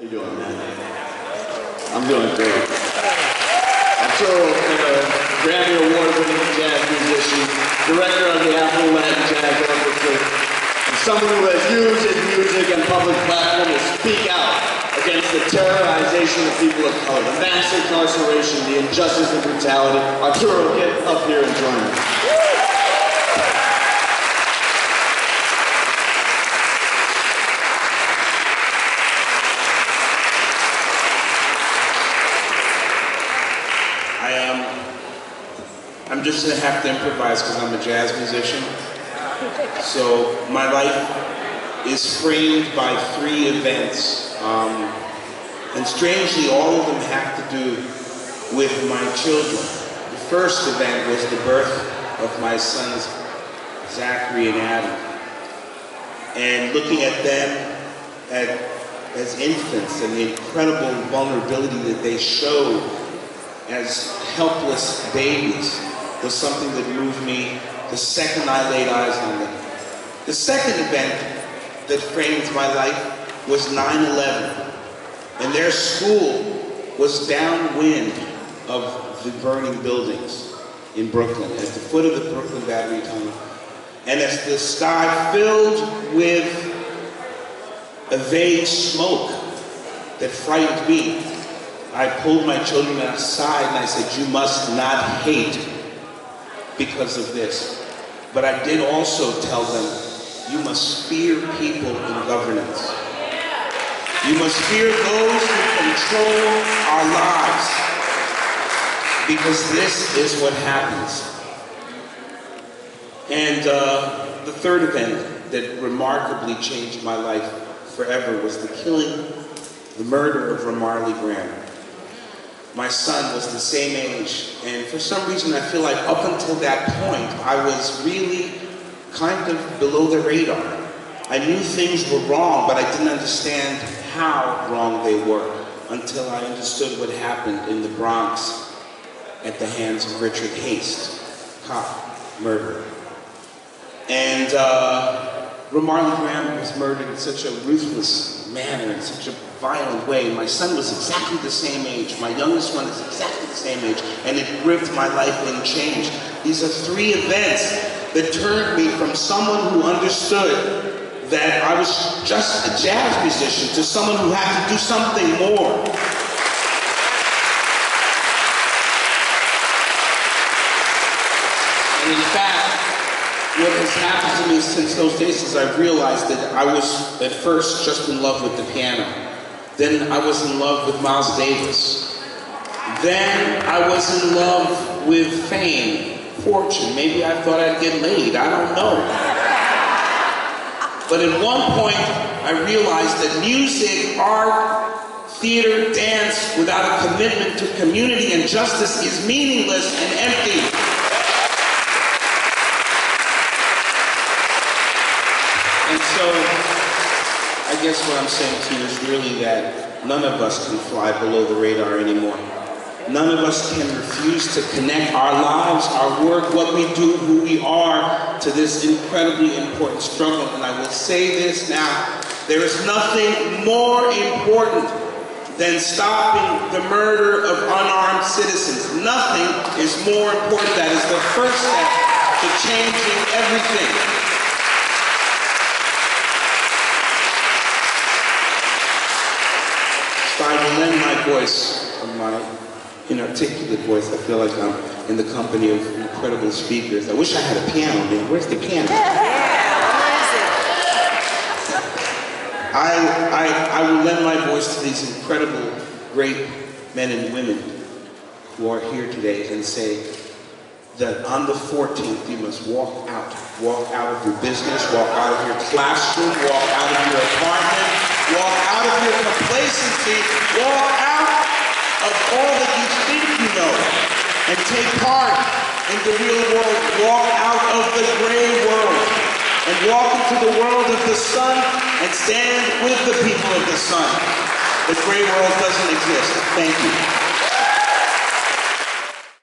You doing, man? I'm doing great. Arturo O'Farrill, Grammy Award-winning jazz musician, director of the Afro Latin Jazz Orchestra, and someone who has used his music and public platform to speak out against the terrorization of people of color, the mass incarceration, the injustice and brutality. Arturo, get up here and join me. I'm just going to have to improvise because I'm a jazz musician. So my life is framed by 3 events. And strangely, all of them have to do with my children. The first event was the birth of my sons, Zachary and Adam. And looking at them as infants and the incredible vulnerability that they showed as helpless babies was something that moved me the second I laid eyes on them. The second event that framed my life was 9/11, and their school was downwind of the burning buildings in Brooklyn, at the foot of the Brooklyn Battery Tunnel. And as the sky filled with a vague smoke that frightened me, I pulled my children aside and I said, "You must not hate because of this." But I did also tell them, you must fear people in governance. You must fear those who control our lives, because this is what happens. And the third event that remarkably changed my life forever was the killing, the murder of Ramarley Graham. My son was the same age, and for some reason I feel like up until that point I was really kind of below the radar. I knew things were wrong, but I didn't understand how wrong they were until I understood what happened in the Bronx at the hands of Richard Haste, cop, murderer. And Ramarley Graham was murdered in such a ruthless manner, in such a violent way. My son was exactly the same age. My youngest one is exactly the same age, and it gripped my life and changed. These are 3 events that turned me from someone who understood that I was just a jazz musician to someone who had to do something more. And in fact, what has happened to me since those days is I've realized that I was at first just in love with the piano. Then I was in love with Miles Davis. Then I was in love with fame, fortune. Maybe I thought I'd get laid, I don't know. But at one point, I realized that music, art, theater, dance, without a commitment to community and justice is meaningless and empty. And so, I guess what I'm saying to you is really that none of us can fly below the radar anymore. None of us can refuse to connect our lives, our work, what we do, who we are, to this incredibly important struggle. And I will say this now, there is nothing more important than stopping the murder of unarmed citizens. Nothing is more important. That is the first step to changing everything. I will lend my voice, my inarticulate voice. I feel like I'm in the company of incredible speakers. I wish I had a piano, man. Where's the piano? I will lend my voice to these incredible, great men and women who are here today and say that on the 14th you must walk out of your business, walk out of your classroom, walk out of your apartment, walk out of your complacency, walk out of all that you think you know, and take part in the real world. Walk out of the gray world, and walk into the world of the sun, and stand with the people of the sun. The gray world doesn't exist. Thank you.